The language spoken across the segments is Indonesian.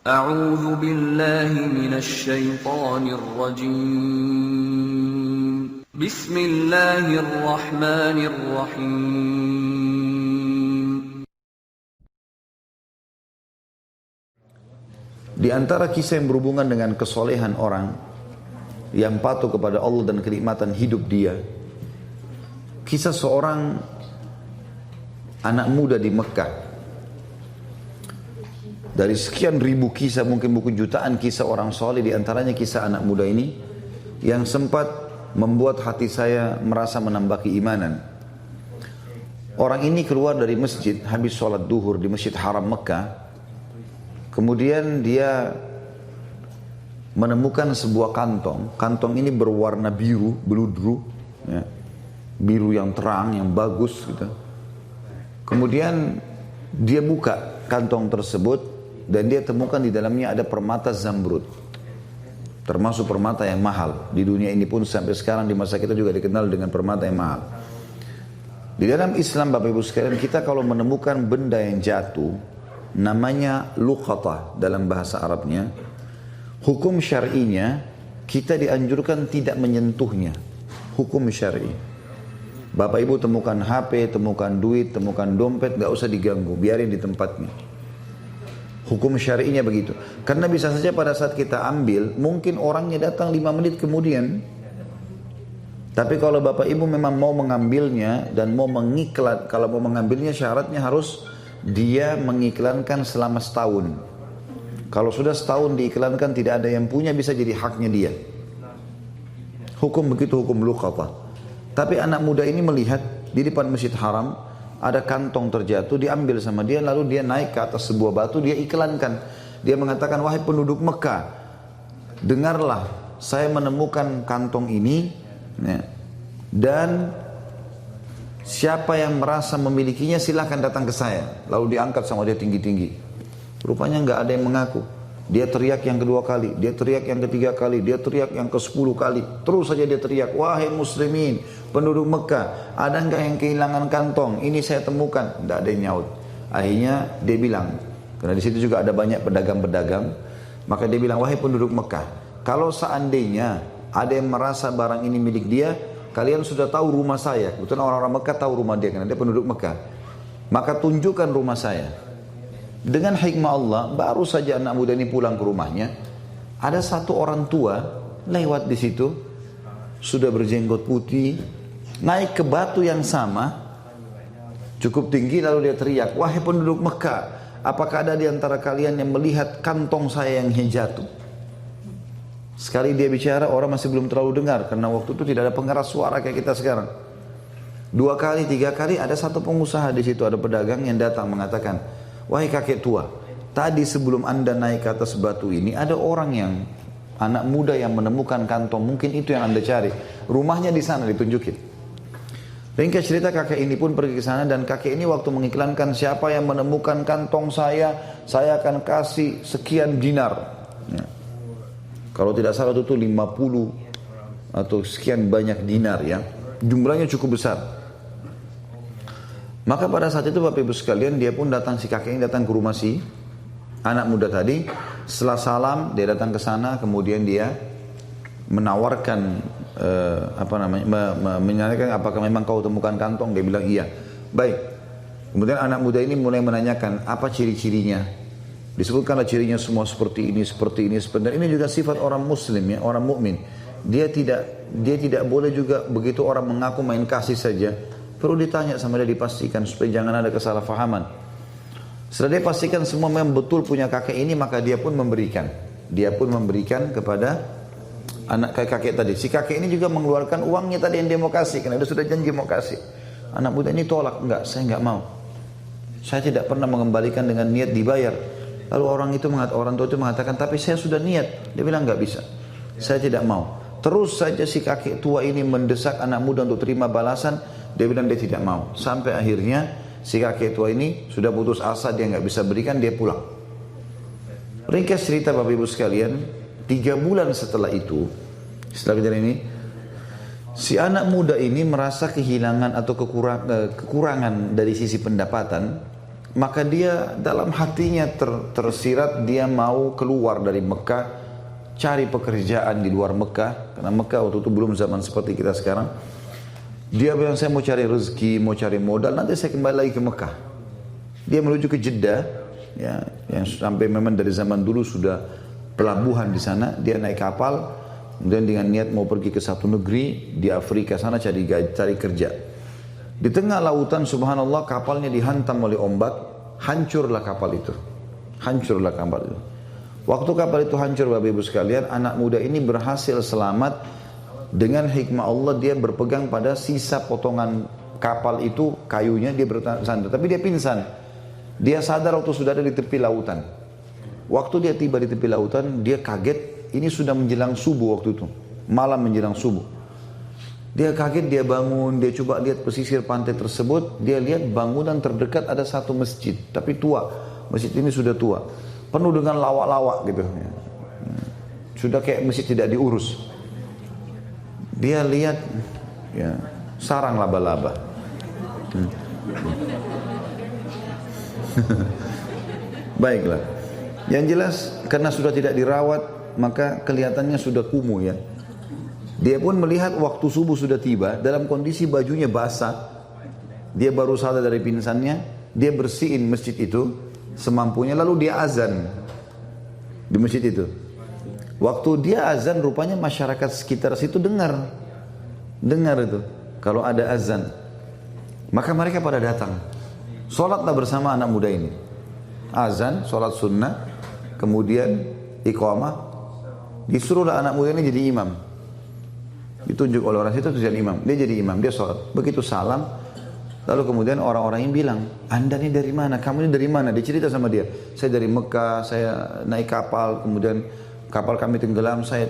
أعوذ بالله من الشيطان الرجيم بسم الله الرحمن الرحيم. Di antara kisah yang berhubungan dengan kesolehan orang yang patuh kepada Allah dan kenikmatan hidup dia, kisah seorang anak muda di Mekah. Dari sekian ribu kisah, mungkin buku jutaan kisah orang soleh, di antaranya kisah anak muda ini yang sempat membuat hati saya merasa menambah keimanan. Orang ini keluar dari masjid habis sholat duhur di Masjid Haram Mekah. Kemudian dia menemukan sebuah kantong. Kantong ini berwarna biru, beludru, ya. Biru yang terang, yang bagus gitu. Kemudian dia buka kantong tersebut dan dia temukan di dalamnya ada permata zamrud. Termasuk permata yang mahal. Di dunia ini pun sampai sekarang di masa kita juga dikenal dengan permata yang mahal. Di dalam Islam Bapak Ibu sekalian, kita kalau menemukan benda yang jatuh, namanya luqatah dalam bahasa Arabnya. Hukum syar'inya kita dianjurkan tidak menyentuhnya. Hukum syar'i. Bapak Ibu temukan HP, temukan duit, temukan dompet, gak usah diganggu, biarin di tempatnya. Hukum syar'inya begitu. Karena bisa saja pada saat kita ambil, mungkin orangnya datang 5 menit kemudian. Tapi kalau Bapak Ibu memang mau mengambilnya dan mau mengiklan, kalau mau mengambilnya syaratnya harus dia mengiklankan selama setahun. Kalau sudah setahun diiklankan tidak ada yang punya, bisa jadi haknya dia. Hukum begitu, hukum luqatah. Tapi anak muda ini melihat di depan Masjid Haram ada kantong terjatuh, diambil sama dia, lalu dia naik ke atas sebuah batu, dia iklankan. Dia mengatakan, wahai penduduk Mekah, dengarlah, saya menemukan kantong ini, ya, dan siapa yang merasa memilikinya silahkan datang ke saya. Lalu diangkat sama dia tinggi-tinggi. Rupanya nggak ada yang mengaku. Dia teriak yang kedua kali, dia teriak yang ketiga kali, dia teriak yang ke-10 kali. Terus saja dia teriak, wahai muslimin, penduduk Mekah, ada nggak yang kehilangan kantong? Ini saya temukan. Nggak ada yang nyaut. Akhirnya dia bilang, karena di situ juga ada banyak pedagang-pedagang, maka dia bilang, wahai penduduk Mekah, kalau seandainya ada yang merasa barang ini milik dia, kalian sudah tahu rumah saya. Kebetulan orang-orang Mekah tahu rumah dia, karena dia penduduk Mekah. Maka tunjukkan rumah saya. Dengan hikmah Allah, baru saja anak muda ini pulang ke rumahnya, ada satu orang tua lewat di situ, sudah berjenggot putih, naik ke batu yang sama, cukup tinggi, lalu dia teriak, wahai penduduk Mekah, apakah ada di antara kalian yang melihat kantong saya yang jatuh? Sekali dia bicara, orang masih belum terlalu dengar, karena waktu itu tidak ada pengeras suara kayak kita sekarang. 2 kali, 3 kali, ada satu pengusaha di situ, ada pedagang yang datang mengatakan, wahai kakek tua, tadi sebelum anda naik ke atas batu ini, ada orang yang, anak muda yang menemukan kantong, mungkin itu yang anda cari. Rumahnya di sana, ditunjukin. Ringkas cerita, kakek ini pun pergi ke sana, dan kakek ini waktu mengiklankan, siapa yang menemukan kantong saya akan kasih sekian dinar. Ya. Kalau tidak salah itu 50 atau sekian banyak dinar ya. Jumlahnya cukup besar. Maka pada saat itu Bapak Ibu sekalian, dia pun datang, si kakek ini datang ke rumah si anak muda tadi. Setelah salam, dia datang ke sana, kemudian dia menawarkan menanyakan apakah memang kau temukan kantong. Dia bilang iya. Baik. Kemudian anak muda ini mulai menanyakan apa ciri-cirinya. Disebutkanlah cirinya semua seperti ini, seperti ini, seperti ini. Ini juga sifat orang Muslim ya, orang mukmin. Dia tidak boleh juga begitu orang mengaku main kasih saja. Perlu ditanya sama dia, dipastikan supaya jangan ada kesalahpahaman. Setelah dia pastikan semua memang betul punya kakek ini, maka dia pun memberikan. Dia pun memberikan kepada anak kakek tadi. Si kakek ini juga mengeluarkan uangnya tadi yang dia mau kasih, karena dia sudah janji mau kasih. Anak muda ini tolak, enggak, saya enggak mau. Saya tidak pernah mengembalikan dengan niat dibayar. Lalu orang tua itu mengatakan, tapi saya sudah niat. Dia bilang enggak bisa. Saya tidak mau. Terus saja si kakek tua ini mendesak anak muda untuk terima balasan. Dia bilang dia tidak mau. Sampai akhirnya si kakek tua ini sudah putus asa, dia nggak bisa berikan, dia pulang. Ringkas cerita Bapak Ibu sekalian, 3 bulan setelah itu, setelah kejadian ini, si anak muda ini merasa kehilangan atau kekurangan dari sisi pendapatan. maka dia dalam hatinya tersirat dia mau keluar dari Mekah, cari pekerjaan di luar Mekah, karena Mekah waktu itu belum zaman seperti kita sekarang. Dia bilang saya mau cari rezeki, mau cari modal, nanti saya kembali lagi ke Mekah. Dia menuju ke Jeddah, ya, yang sampai memang dari zaman dulu sudah pelabuhan di sana. Dia naik kapal, kemudian dengan niat mau pergi ke satu negeri di Afrika sana cari kerja. Di tengah lautan subhanallah kapalnya dihantam oleh ombak, hancurlah kapal itu. Hancurlah kapal itu. Waktu kapal itu hancur Bapak Ibu sekalian, anak muda ini berhasil selamat dengan hikmah Allah. Dia berpegang pada sisa potongan kapal itu, kayunya, dia bersandar. Tapi dia pingsan. Dia sadar waktu sudah ada di tepi lautan. Waktu dia tiba di tepi lautan, dia kaget. Ini sudah menjelang subuh waktu itu. Malam menjelang subuh. Dia kaget, dia bangun, dia coba lihat pesisir pantai tersebut. Dia lihat bangunan terdekat ada satu masjid. Tapi tua. Masjid ini sudah tua. Penuh dengan lawak-lawak gitu. Sudah kayak masjid tidak diurus. Dia lihat ya, sarang laba-laba. Baiklah. Yang jelas karena sudah tidak dirawat, maka kelihatannya sudah kumuh ya. Dia pun melihat waktu subuh sudah tiba dalam kondisi bajunya basah. Dia baru sadar dari pingsannya, dia bersihin masjid itu semampunya, lalu dia azan di masjid itu. Waktu dia azan rupanya masyarakat sekitar situ dengar itu kalau ada azan. Maka mereka pada datang. Sholatlah bersama anak muda ini. Azan, sholat sunnah, kemudian iqamah. Disuruhlah anak muda ini jadi imam. Ditunjuk oleh orang situ jadi imam. Dia jadi imam, dia sholat. Begitu salam, lalu kemudian orang-orang yang bilang, Anda ini dari mana? Kamu ini dari mana? Dia cerita sama dia. Saya dari Mekah, saya naik kapal, kemudian kapal kami tenggelam, saya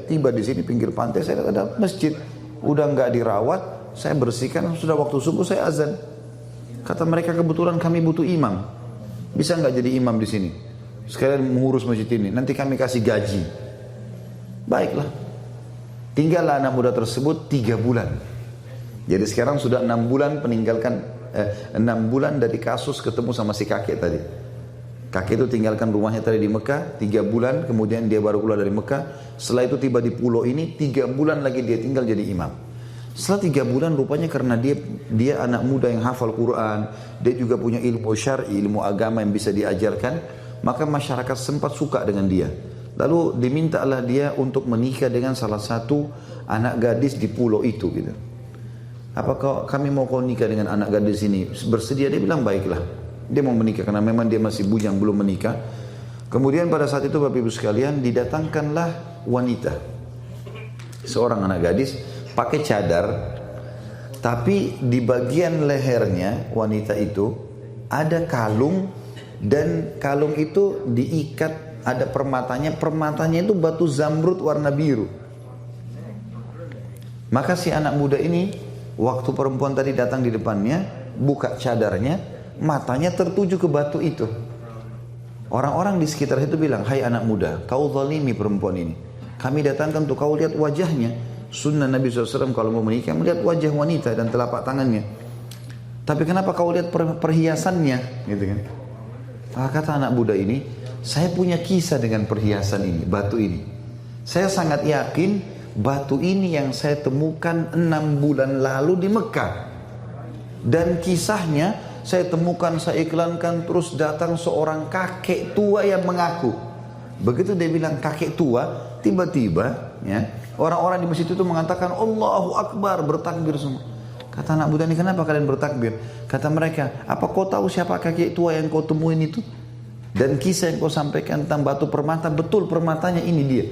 tiba di sini pinggir pantai, saya ada masjid. Udah nggak dirawat, saya bersihkan, sudah waktu subuh saya azan. Kata mereka kebetulan kami butuh imam. Bisa nggak jadi imam di sini? Sekalian mengurus masjid ini, nanti kami kasih gaji. Baiklah. Tinggallah anak muda tersebut 3 bulan. Jadi sekarang sudah 6 bulan peninggalkan 6 bulan dari kasus ketemu sama si kakek tadi. Kakek itu tinggalkan rumahnya tadi di Mekah 3 bulan, kemudian dia baru keluar dari Mekah. Setelah itu tiba di pulau ini 3 bulan lagi dia tinggal jadi imam. Setelah 3 bulan rupanya karena dia anak muda yang hafal Quran, dia juga punya ilmu syar'i, ilmu agama yang bisa diajarkan, maka masyarakat sempat suka dengan dia. Lalu dimintalah dia untuk menikah dengan salah satu anak gadis di pulau itu gitu. Apakah kami mau kau nikah dengan anak gadis ini? Bersedia? Dia bilang baiklah. Dia mau menikah karena memang dia masih bujang belum menikah. Kemudian pada saat itu Bapak Ibu sekalian didatangkanlah wanita. Seorang anak gadis pakai cadar, tapi di bagian lehernya wanita itu ada kalung, dan kalung itu diikat, ada permatanya itu batu zamrud warna biru. Maka si anak muda ini waktu perempuan tadi datang di depannya, buka cadarnya, matanya tertuju ke batu itu. Orang-orang di sekitar itu bilang, hai anak muda, kau zalimi perempuan ini. Kami datangkan untuk kau lihat wajahnya. Sunnah Nabi SAW kalau mau menikah melihat wajah wanita dan telapak tangannya. Tapi kenapa kau lihat perhiasannya? Gitu kan? Kata anak muda ini, saya punya kisah dengan perhiasan ini, batu ini. Saya sangat yakin batu ini yang saya temukan 6 bulan lalu di Mekah. Dan kisahnya saya temukan, saya iklankan, terus datang seorang kakek tua yang mengaku. Begitu dia bilang kakek tua, tiba-tiba ya, orang-orang di masjid itu mengatakan Allahu Akbar, bertakbir semua. Kata anak muda ini, kenapa kalian bertakbir? Kata mereka, apa kau tahu siapa kakek tua yang kau temuin itu? Dan kisah yang kau sampaikan tentang batu permata, betul permatanya ini dia.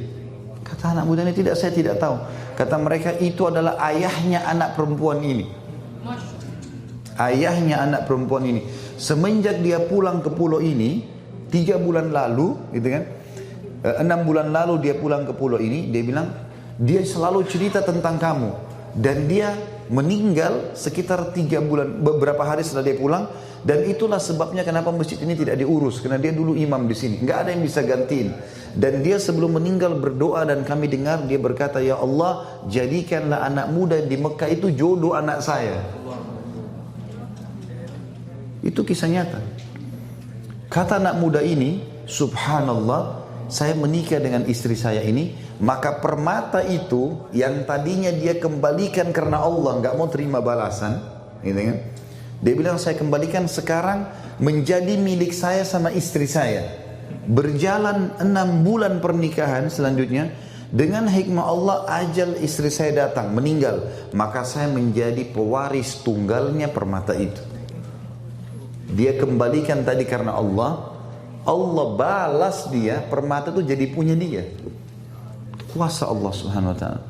Kata anak muda ini, tidak, saya tidak tahu. Kata mereka, itu adalah ayahnya anak perempuan ini. Ayahnya anak perempuan ini. Semenjak dia pulang ke pulau ini 3 bulan lalu, gitu kan, 6 bulan lalu dia pulang ke pulau ini, dia bilang dia selalu cerita tentang kamu. Dan dia meninggal sekitar 3 bulan, beberapa hari setelah dia pulang. Dan itulah sebabnya kenapa masjid ini tidak diurus, karena dia dulu imam di sini, nggak ada yang bisa gantiin. Dan dia sebelum meninggal berdoa, dan kami dengar dia berkata, ya Allah, jadikanlah anak muda di Mekah itu jodoh anak saya. Itu kisah nyata. Kata anak muda ini, subhanallah, saya menikah dengan istri saya ini, maka permata itu yang tadinya dia kembalikan karena Allah, nggak mau terima balasan, gitu kan? Dia bilang saya kembalikan sekarang menjadi milik saya sama istri saya. Berjalan 6 bulan pernikahan selanjutnya, dengan hikmah Allah ajal istri saya datang, meninggal, maka saya menjadi pewaris tunggalnya permata itu. Dia kembalikan tadi karena Allah, Allah balas dia, permata itu jadi punya dia. Kuasa Allah Subhanahu wa taala.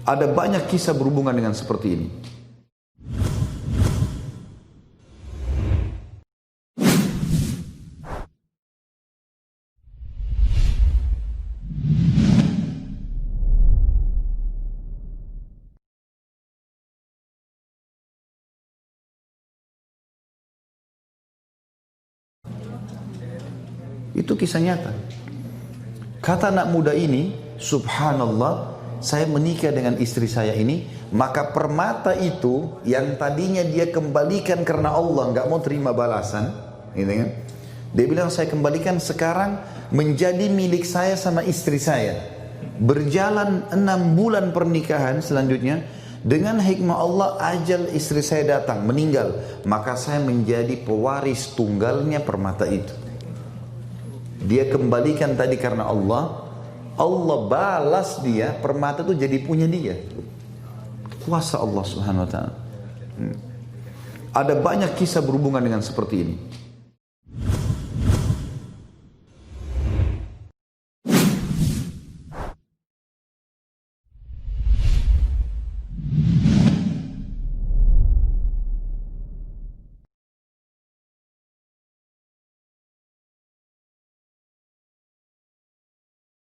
Ada banyak kisah berhubungan dengan seperti ini. Itu kisah nyata. Kata anak muda ini, subhanallah, saya menikah dengan istri saya ini, maka permata itu yang tadinya dia kembalikan karena Allah, nggak mau terima balasan, gitu kan? Dia bilang saya kembalikan sekarang menjadi milik saya sama istri saya. Berjalan 6 bulan pernikahan selanjutnya, dengan hikmah Allah ajal istri saya datang, meninggal, maka saya menjadi pewaris tunggalnya permata itu. Dia kembalikan tadi karena Allah, Allah balas dia, permata itu jadi punya dia. Kuasa Allah Subhanahu wa taala. Ada banyak kisah berhubungan dengan seperti ini.